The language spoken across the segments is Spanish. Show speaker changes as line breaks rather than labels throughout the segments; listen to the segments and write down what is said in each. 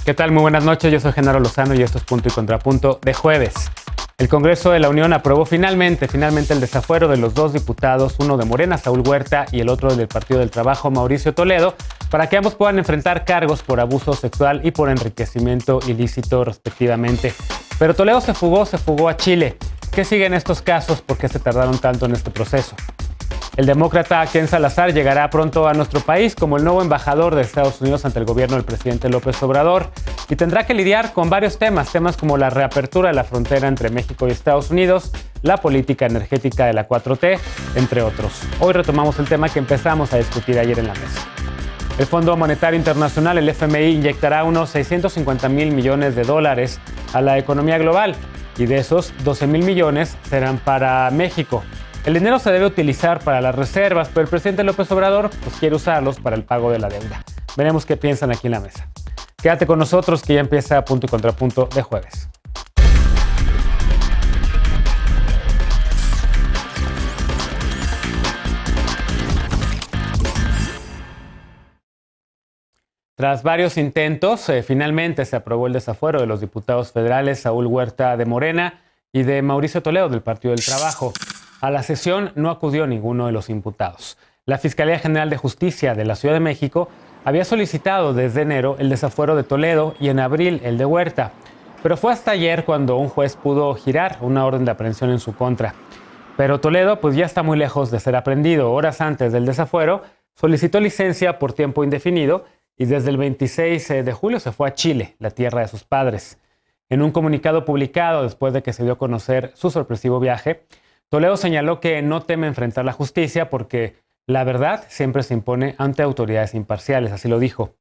¿Qué tal? Muy buenas noches, yo soy Genaro Lozano y esto es Punto y Contrapunto de jueves. El Congreso de la Unión aprobó finalmente el desafuero de los dos diputados, uno de Morena, Saúl Huerta, y el otro del Partido del Trabajo, Mauricio Toledo, para que ambos puedan enfrentar cargos por abuso sexual y por enriquecimiento ilícito, respectivamente. Pero Toledo se fugó a Chile. ¿Qué sigue en estos casos? ¿Por qué se tardaron tanto en este proceso? El demócrata Ken Salazar llegará pronto a nuestro país como el nuevo embajador de Estados Unidos ante el gobierno del presidente López Obrador y tendrá que lidiar con varios temas como la reapertura de la frontera entre México y Estados Unidos, la política energética de la 4T, entre otros. Hoy retomamos el tema que empezamos a discutir ayer en la mesa. El Fondo Monetario Internacional, el FMI, inyectará unos 650,000 millones de dólares a la economía global y de esos 12,000 millones serán para México. El dinero se debe utilizar para las reservas, pero el presidente López Obrador quiere usarlos para el pago de la deuda. Veremos qué piensan aquí en la mesa. Quédate con nosotros que ya empieza Punto y Contrapunto de jueves. Tras varios intentos, finalmente se aprobó el desafuero de los diputados federales Saúl Huerta de Morena y de Mauricio Toledo del Partido del Trabajo. A la sesión no acudió ninguno de los imputados. La Fiscalía General de Justicia de la Ciudad de México había solicitado desde enero el desafuero de Toledo y en abril el de Huerta. Pero fue hasta ayer cuando un juez pudo girar una orden de aprehensión en su contra. Pero Toledo ya está muy lejos de ser aprehendido. Horas antes del desafuero solicitó licencia por tiempo indefinido y desde el 26 de julio se fue a Chile, la tierra de sus padres. En un comunicado publicado después de que se dio a conocer su sorpresivo viaje, Toledo señaló que no teme enfrentar la justicia porque la verdad siempre se impone ante autoridades imparciales, así lo dijo.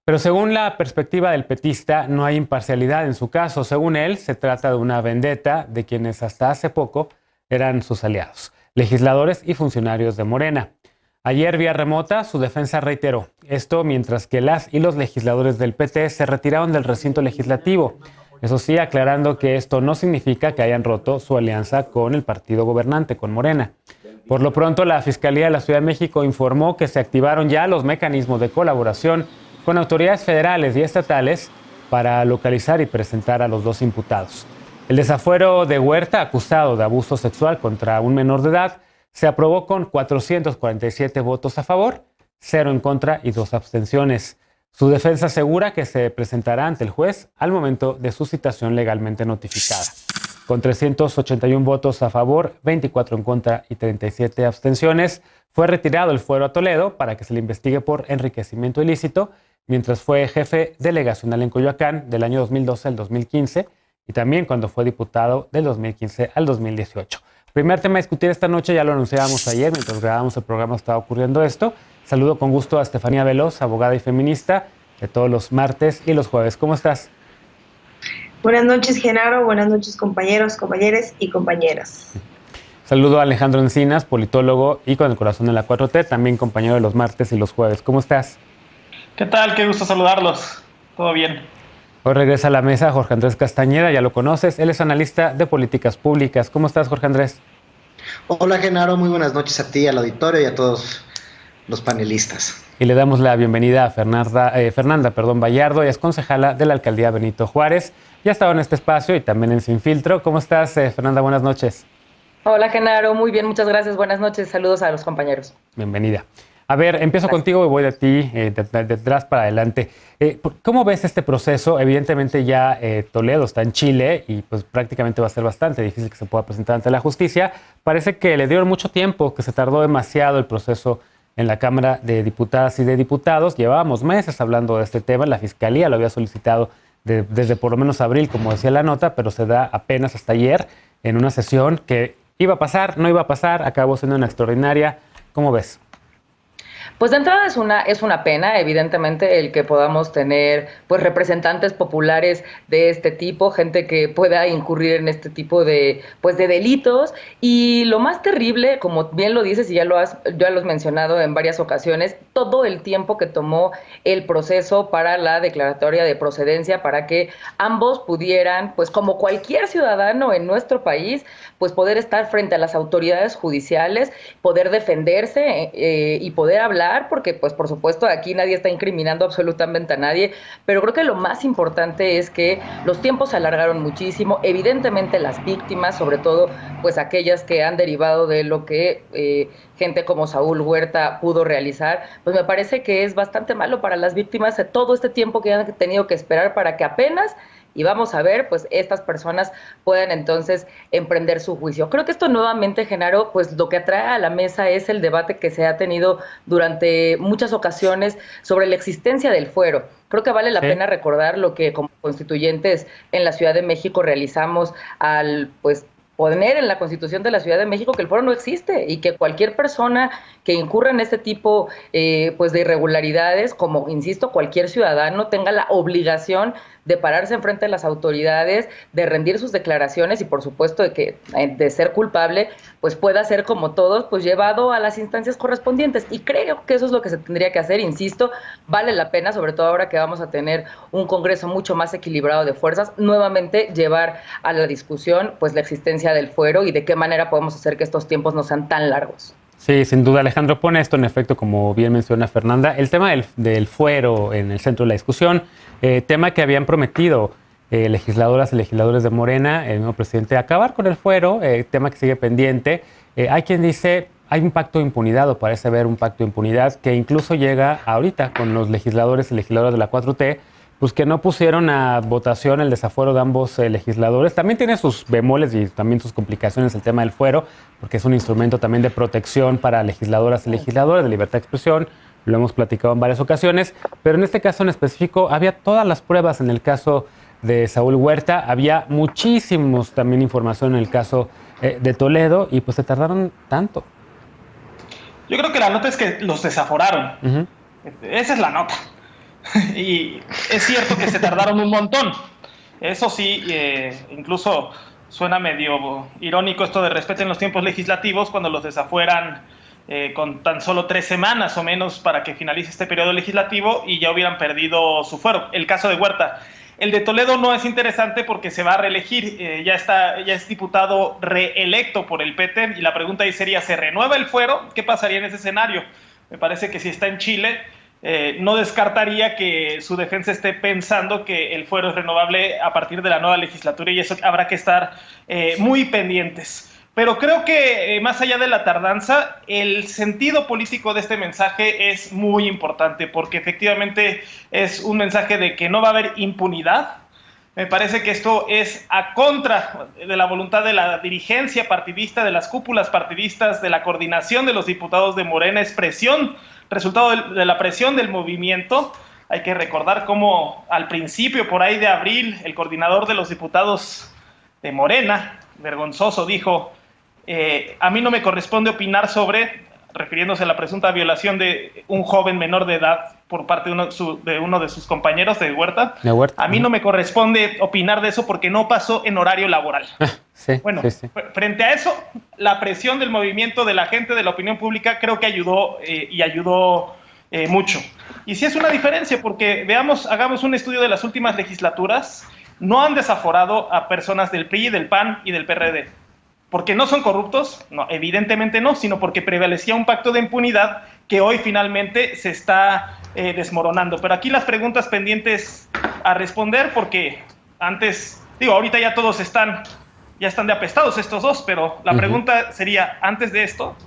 Pero según la perspectiva del petista, no hay imparcialidad en su caso. Según él, se trata de una vendetta de quienes hasta hace poco eran sus aliados, legisladores y funcionarios de Morena. Ayer, vía remota, su defensa reiteró esto mientras que las y los legisladores del PT se retiraron del recinto legislativo. Eso sí, aclarando que esto no significa que hayan roto su alianza con el partido gobernante, con Morena. Por lo pronto, la Fiscalía de la Ciudad de México informó que se activaron ya los mecanismos de colaboración con autoridades federales y estatales para localizar y presentar a los dos imputados. El desafuero de Huerta, acusado de abuso sexual contra un menor de edad, se aprobó con 447 votos a favor, 0 en contra y 2 abstenciones. Su defensa asegura que se presentará ante el juez al momento de su citación legalmente notificada. Con 381 votos a favor, 24 en contra y 37 abstenciones, fue retirado el fuero a Toledo para que se le investigue por enriquecimiento ilícito, mientras fue jefe delegacional en Coyoacán del año 2012 al 2015 y también cuando fue diputado del 2015 al 2018. Primer tema a discutir esta noche, ya lo anunciábamos ayer, mientras grabábamos el programa estaba ocurriendo esto. Saludo con gusto a Estefanía Veloz, abogada y feminista, de todos los martes y los jueves. ¿Cómo estás?
Buenas noches, Genaro. Buenas noches, compañeros, compañeras y compañeras.
Saludo a Alejandro Encinas, politólogo y con el corazón en la 4T, también compañero de los martes y los jueves. ¿Cómo estás?
¿Qué tal? Qué gusto saludarlos. ¿Todo bien?
Hoy regresa a la mesa Jorge Andrés Castañeda, ya lo conoces. Él es analista de políticas públicas. ¿Cómo estás, Jorge Andrés?
Hola, Genaro. Muy buenas noches a ti, al auditorio y a todos los panelistas.
Y le damos la bienvenida a Fernanda Vallardo, ella es concejala de la Alcaldía Benito Juárez. Ya estaba en este espacio y también en Sin Filtro. ¿Cómo estás, Fernanda? Buenas noches.
Hola, Genaro. Muy bien, muchas gracias. Buenas noches. Saludos a los compañeros.
Bienvenida. A ver, empiezo contigo y voy de ti, de atrás para adelante. ¿Cómo ves este proceso? Evidentemente ya Toledo está en Chile y pues prácticamente va a ser bastante difícil que se pueda presentar ante la justicia. Parece que le dieron mucho tiempo, que se tardó demasiado el proceso en la Cámara de Diputadas y de Diputados. Llevábamos meses hablando de este tema. La Fiscalía lo había solicitado desde por lo menos abril, como decía la nota, pero se da apenas hasta ayer en una sesión que iba a pasar, no iba a pasar, acabó siendo una extraordinaria. ¿Cómo ves?
Pues de entrada es una pena, evidentemente, el que podamos tener pues representantes populares de este tipo, gente que pueda incurrir en este tipo de delitos. Y lo más terrible, como bien lo dices y ya lo has mencionado en varias ocasiones, todo el tiempo que tomó el proceso para la declaratoria de procedencia, para que ambos pudieran, pues como cualquier ciudadano en nuestro país, pues poder estar frente a las autoridades judiciales, poder defenderse y poder hablar hablar, porque pues por supuesto aquí nadie está incriminando absolutamente a nadie, pero creo que lo más importante es que los tiempos se alargaron muchísimo. Evidentemente las víctimas, sobre todo pues aquellas que han derivado de lo que gente como Saúl Huerta pudo realizar, pues me parece que es bastante malo para las víctimas de todo este tiempo que han tenido que esperar para que apenas, y vamos a ver, pues estas personas puedan entonces emprender su juicio. Creo que esto nuevamente, Genaro, pues lo que atrae a la mesa es el debate que se ha tenido durante muchas ocasiones sobre la existencia del fuero. Creo que vale la pena recordar lo que como constituyentes en la Ciudad de México realizamos al, pues, poner en la Constitución de la Ciudad de México que el fuero no existe y que cualquier persona que incurra en este tipo pues de irregularidades, como insisto, cualquier ciudadano tenga la obligación de pararse enfrente de las autoridades, de rendir sus declaraciones y por supuesto de ser culpable, pues pueda ser como todos, pues llevado a las instancias correspondientes. Y creo que eso es lo que se tendría que hacer, insisto, vale la pena, sobre todo ahora que vamos a tener un Congreso mucho más equilibrado de fuerzas, nuevamente llevar a la discusión pues la existencia del fuero y de qué manera podemos hacer que estos tiempos no sean tan largos.
Sí, sin duda, Alejandro, pone esto en efecto, como bien menciona Fernanda, el tema del fuero en el centro de la discusión, tema que habían prometido legisladoras y legisladores de Morena, el nuevo presidente, acabar con el fuero, tema que sigue pendiente. Hay quien dice, hay un pacto de impunidad, o parece haber un pacto de impunidad, que incluso llega ahorita con los legisladores y legisladoras de la 4T, pues que no pusieron a votación el desafuero de ambos legisladores. También tiene sus bemoles y también sus complicaciones el tema del fuero, porque es un instrumento también de protección para legisladoras y legisladores, de libertad de expresión, lo hemos platicado en varias ocasiones, pero en este caso en específico había todas las pruebas en el caso de Saúl Huerta, había muchísimos también información en el caso de Toledo, y pues se tardaron tanto.
Yo creo que la nota es que los desaforaron. Uh-huh. Esa es la nota. Y es cierto que se tardaron un montón. Eso sí, incluso suena medio irónico esto de respeten los tiempos legislativos cuando los desafueran con tan solo 3 semanas o menos para que finalice este periodo legislativo y ya hubieran perdido su fuero. El caso de Huerta. El de Toledo no es interesante porque se va a reelegir, ya es diputado reelecto por el PT, y la pregunta ahí sería, ¿se renueva el fuero? ¿Qué pasaría en ese escenario? Me parece que si está en Chile, no descartaría que su defensa esté pensando que el fuero es renovable a partir de la nueva legislatura, y eso habrá que estar muy pendientes. Pero creo que más allá de la tardanza, el sentido político de este mensaje es muy importante, porque efectivamente es un mensaje de que no va a haber impunidad. Me parece que esto es a contra de la voluntad de la dirigencia partidista, de las cúpulas partidistas, de la coordinación de los diputados de Morena, es presión, resultado de la presión del movimiento. Hay que recordar cómo al principio, por ahí de abril, el coordinador de los diputados de Morena, vergonzoso, dijo: a mí no me corresponde opinar sobre, refiriéndose a la presunta violación de un joven menor de edad por parte de uno de sus compañeros de Huerta. A mí no me corresponde opinar de eso porque no pasó en horario laboral.
Sí,
bueno,
sí.
Frente a eso, la presión del movimiento, de la gente, de la opinión pública, creo que ayudó y ayudó mucho. Y sí es una diferencia porque, hagamos un estudio de las últimas legislaturas, no han desaforado a personas del PRI, del PAN y del PRD. ¿Porque no son corruptos? No, evidentemente no, sino porque prevalecía un pacto de impunidad que hoy finalmente se está desmoronando. Pero aquí las preguntas pendientes a responder, porque antes, ahorita ya todos están de apestados estos dos, pero la pregunta sería, antes de esto,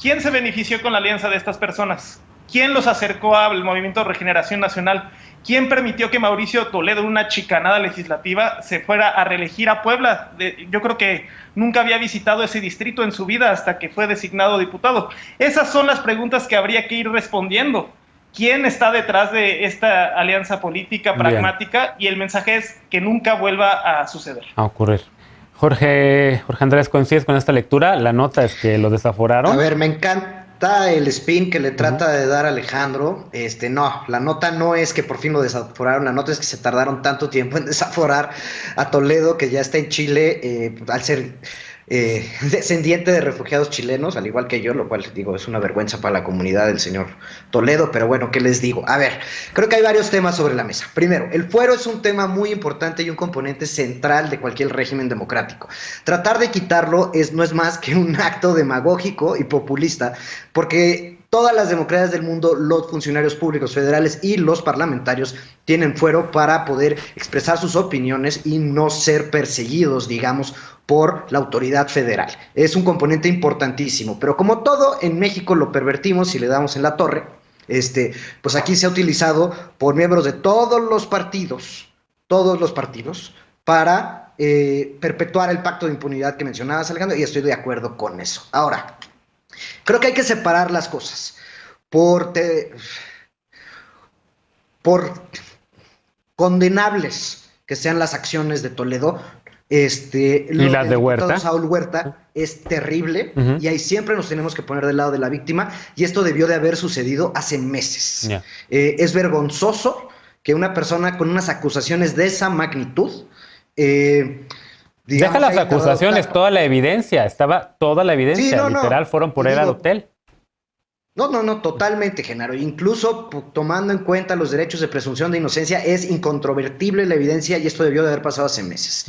¿quién se benefició con la alianza de estas personas? ¿Quién los acercó al Movimiento de Regeneración Nacional? ¿Quién permitió que Mauricio Toledo, una chicanada legislativa, se fuera a reelegir a Puebla? Yo creo que nunca había visitado ese distrito en su vida hasta que fue designado diputado. Esas son las preguntas que habría que ir respondiendo. ¿Quién está detrás de esta alianza política pragmática? Y el mensaje es que nunca vuelva a suceder.
A ocurrir. Jorge Andrés, ¿coincides con esta lectura? La nota es que lo desaforaron.
A ver, me encanta el spin que le trata de dar Alejandro. No, la nota no es que por fin lo desaforaron, la nota es que se tardaron tanto tiempo en desaforar a Toledo, que ya está en Chile, al ser descendiente de refugiados chilenos, al igual que yo, lo cual digo es una vergüenza para la comunidad del señor Toledo, pero bueno, ¿qué les digo? A ver, creo que hay varios temas sobre la mesa. Primero, el fuero es un tema muy importante y un componente central de cualquier régimen democrático. Tratar de quitarlo no es más que un acto demagógico y populista, porque todas las democracias del mundo, los funcionarios públicos federales y los parlamentarios tienen fuero para poder expresar sus opiniones y no ser perseguidos, digamos, por la autoridad federal. Es un componente importantísimo, pero como todo en México lo pervertimos y le damos en la torre, pues aquí se ha utilizado por miembros de todos los partidos, para perpetuar el pacto de impunidad que mencionabas, Alejandro, y estoy de acuerdo con eso. Ahora, creo que hay que separar las cosas por condenables que sean las acciones de Toledo.
Y las de Huerta.
Saúl Huerta es terrible, y ahí siempre nos tenemos que poner del lado de la víctima, y esto debió de haber sucedido hace meses. Es vergonzoso que una persona con unas acusaciones de esa magnitud,
deja las acusaciones, toda la evidencia, estaba toda la evidencia, literal, fueron por él al hotel.
No, totalmente, Genaro. Incluso tomando en cuenta los derechos de presunción de inocencia, es incontrovertible la evidencia, y esto debió de haber pasado hace meses.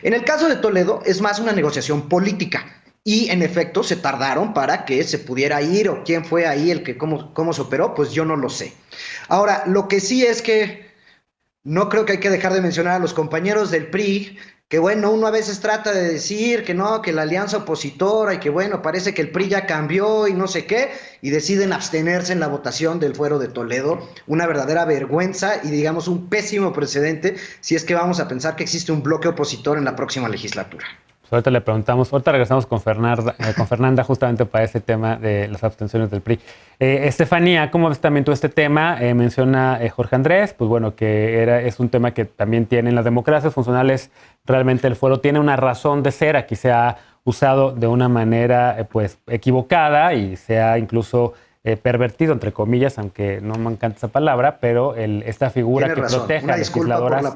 En el caso de Toledo, es más una negociación política, y en efecto se tardaron para que se pudiera ir, o quién fue ahí el que cómo se operó, pues yo no lo sé. Ahora, lo que sí es que no creo que hay que dejar de mencionar a los compañeros del PRI, que bueno, uno a veces trata de decir que no, que la alianza opositora, y que bueno, parece que el PRI ya cambió y no sé qué, y deciden abstenerse en la votación del fuero de Toledo. Una verdadera vergüenza y, digamos, un pésimo precedente si es que vamos a pensar que existe un bloque opositor en la próxima legislatura.
Ahorita le preguntamos, ahorita regresamos con Fernanda justamente para ese tema de las abstenciones del PRI. Estefanía, ¿cómo ves también tú este tema? Menciona Jorge Andrés, pues bueno, que es un tema que también tienen las democracias funcionales. Realmente el fuero tiene una razón de ser, aquí se ha usado de una manera pues equivocada y se ha incluso pervertido, entre comillas, aunque no me encanta esa palabra, pero esta figura que protege a legisladoras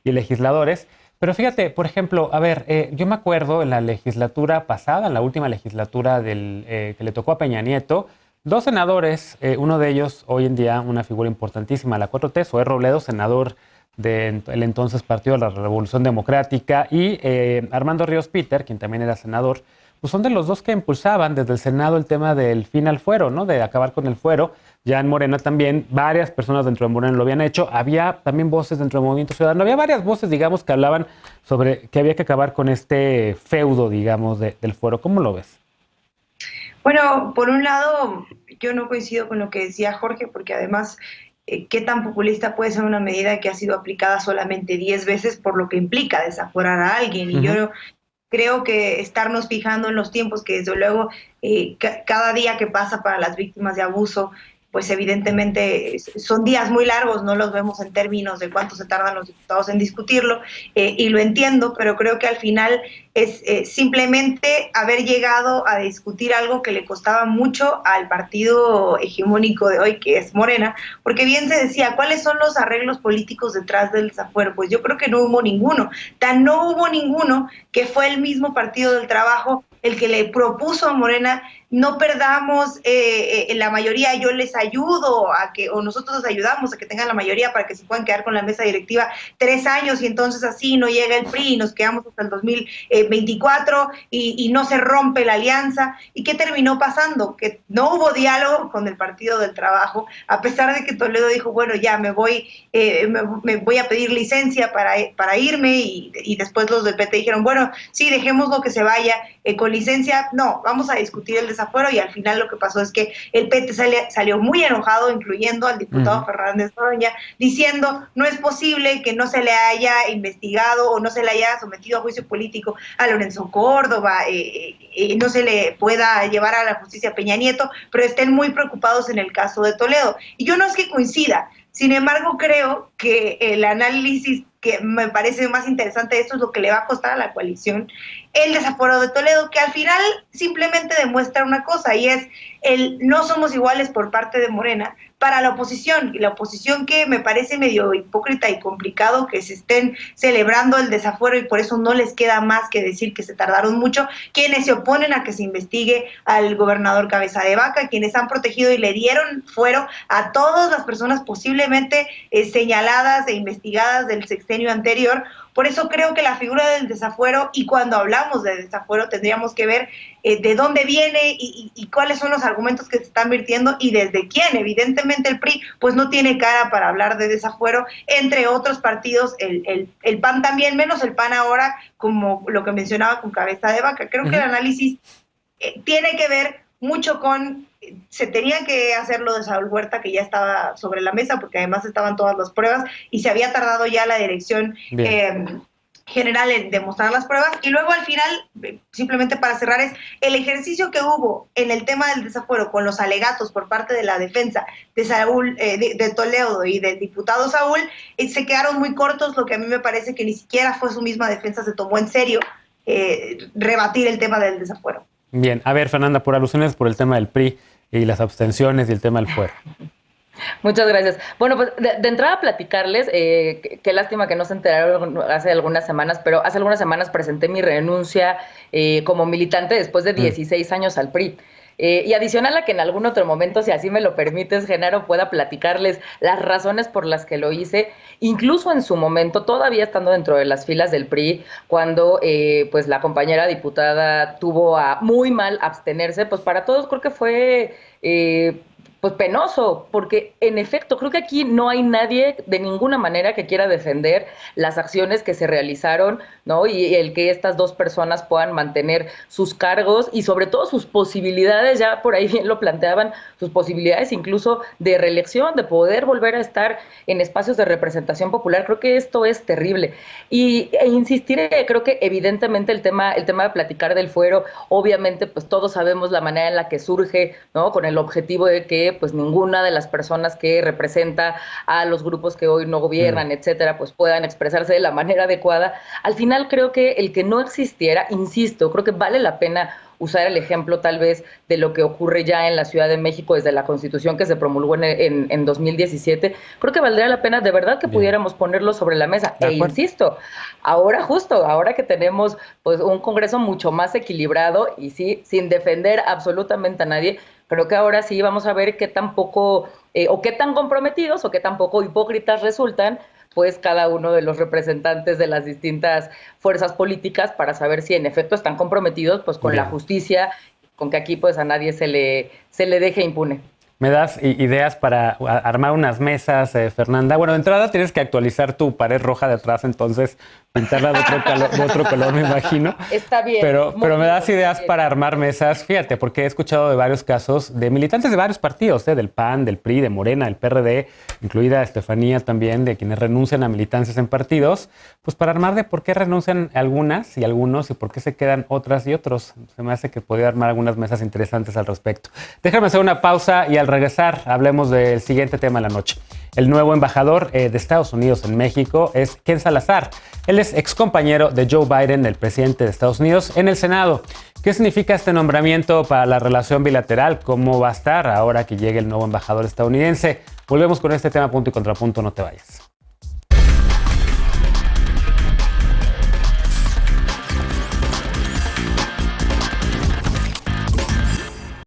y legisladores. Pero fíjate, por ejemplo, a ver, yo me acuerdo en la legislatura pasada, en la última legislatura que le tocó a Peña Nieto, 2 senadores, uno de ellos hoy en día una figura importantísima, la 4T, Zoé Robledo, senador del entonces Partido de la Revolución Democrática, y Armando Ríos Peter, quien también era senador, pues son de los 2 que impulsaban desde el Senado el tema del fin al fuero, ¿no? De acabar con el fuero. Ya en Morena también, varias personas dentro de Morena lo habían hecho. Había también voces dentro del Movimiento Ciudadano. Había varias voces, digamos, que hablaban sobre que había que acabar con este feudo, digamos, del fuero. ¿Cómo lo ves?
Bueno, por un lado, yo no coincido con lo que decía Jorge, porque además, ¿qué tan populista puede ser una medida que ha sido aplicada solamente 10 veces por lo que implica desaforar a alguien? Y yo creo que estarnos fijando en los tiempos, que desde luego cada día que pasa para las víctimas de abuso, pues evidentemente son días muy largos, no los vemos en términos de cuánto se tardan los diputados en discutirlo, y lo entiendo, pero creo que al final es simplemente haber llegado a discutir algo que le costaba mucho al partido hegemónico de hoy, que es Morena, porque bien se decía, ¿cuáles son los arreglos políticos detrás del desafuero? Pues yo creo que no hubo ninguno, no hubo ninguno, que fue el mismo Partido del Trabajo el que le propuso a Morena: no perdamos la mayoría, yo les ayudo o nosotros les ayudamos a que tengan la mayoría para que se puedan quedar con la mesa directiva 3 años, y entonces así no llega el PRI y nos quedamos hasta el 2024 y no se rompe la alianza. ¿Y qué terminó pasando? Que no hubo diálogo con el Partido del Trabajo, a pesar de que Toledo dijo, bueno, ya me voy a pedir licencia para irme, y después los del PT dijeron, bueno, sí, dejémoslo que se vaya con licencia, no, vamos a discutir el desafuero, y al final lo que pasó es que el PT salió muy enojado, incluyendo al diputado Fernández Noroña, diciendo, no es posible que no se le haya investigado o no se le haya sometido a juicio político a Lorenzo Córdoba, no se le pueda llevar a la justicia a Peña Nieto, pero estén muy preocupados en el caso de Toledo. Y yo no es que coincida, sin embargo creo que el análisis que me parece más interesante de esto es lo que le va a costar a la coalición el desafuero de Toledo, que al final simplemente demuestra una cosa, y es el no somos iguales por parte de Morena para la oposición, y la oposición que me parece medio hipócrita y complicado que se estén celebrando el desafuero, y por eso no les queda más que decir que se tardaron mucho, quienes se oponen a que se investigue al gobernador Cabeza de Vaca, quienes han protegido y le dieron fuero a todas las personas posiblemente señaladas e investigadas del sexenio anterior, Por eso creo que la figura del desafuero, y cuando hablamos de desafuero tendríamos que ver de dónde viene y cuáles son los argumentos que se están virtiendo y desde quién. Evidentemente el PRI pues no tiene cara para hablar de desafuero, entre otros partidos, el PAN también, menos el PAN ahora, como lo que mencionaba con cabeza de vaca. Creo que el análisis tiene que ver mucho con, se tenía que hacer lo de Saúl Huerta, que ya estaba sobre la mesa, porque además estaban todas las pruebas, y se había tardado ya la dirección general en demostrar las pruebas, y luego al final, simplemente para cerrar, es el ejercicio que hubo en el tema del desafuero con los alegatos por parte de la defensa de Saúl, de Toledo y del diputado Saúl, se quedaron muy cortos, lo que a mí me parece que ni siquiera fue su misma defensa, se tomó en serio rebatir el tema del desafuero.
Bien, a ver, Fernanda, por alusiones por el tema del PRI y las abstenciones y el tema del fuero.
Muchas gracias. Bueno, pues de entrada platicarles, qué lástima que no se enteraron hace algunas semanas, pero hace algunas semanas presenté mi renuncia como militante después de 16 años al PRI. Y adicional a que en algún otro momento, si así me lo permites, Genaro, pueda platicarles las razones por las que lo hice, incluso en su momento, todavía estando dentro de las filas del PRI, cuando pues la compañera diputada tuvo a muy mal abstenerse, pues para todos creo que fue pues penoso, porque en efecto creo que aquí no hay nadie de ninguna manera que quiera defender las acciones que se realizaron, ¿no? Y el que estas dos personas puedan mantener sus cargos y sobre todo sus posibilidades, ya por ahí bien lo planteaban, sus posibilidades incluso de reelección, de poder volver a estar en espacios de representación popular. Creo que esto es terrible. E insistiré, creo que evidentemente el tema de platicar del fuero, obviamente pues todos sabemos la manera en la que surge, ¿no? Con el objetivo de que pues ninguna de las personas que representa a los grupos que hoy no gobiernan, etcétera, pues puedan expresarse de la manera adecuada. Al final creo que el que no existiera, insisto, creo que vale la pena usar el ejemplo tal vez de lo que ocurre ya en la Ciudad de México desde la Constitución que se promulgó en 2017, creo que valdría la pena de verdad que pudiéramos ponerlo sobre la mesa. E insisto, ahora que tenemos pues un Congreso mucho más equilibrado y sí, sin defender absolutamente a nadie, creo que ahora sí vamos a ver qué tan poco o qué tan comprometidos o qué tan poco hipócritas resultan pues cada uno de los representantes de las distintas fuerzas políticas para saber si en efecto están comprometidos pues con la justicia, con que aquí pues a nadie se le deje impune.
¿Me das ideas para armar unas mesas, Fernanda? Bueno, de entrada tienes que actualizar tu pared roja de atrás, entonces pintarla de otro color, me imagino.
Está bien.
Pero me das ideas para armar mesas, fíjate, porque he escuchado de varios casos de militantes de varios partidos, del PAN, del PRI, de Morena, del PRD, incluida Estefanía también, de quienes renuncian a militancias en partidos, pues para armar de por qué renuncian algunas y algunos y por qué se quedan otras y otros. Se me hace que podría armar algunas mesas interesantes al respecto. Déjame hacer una pausa y al regresar hablemos del siguiente tema de la noche. El nuevo embajador de Estados Unidos en México es Ken Salazar. Él es excompañero de Joe Biden, el presidente de Estados Unidos, en el Senado. ¿Qué significa este nombramiento para la relación bilateral? ¿Cómo va a estar ahora que llegue el nuevo embajador estadounidense? Volvemos con este tema punto y contrapunto, no te vayas.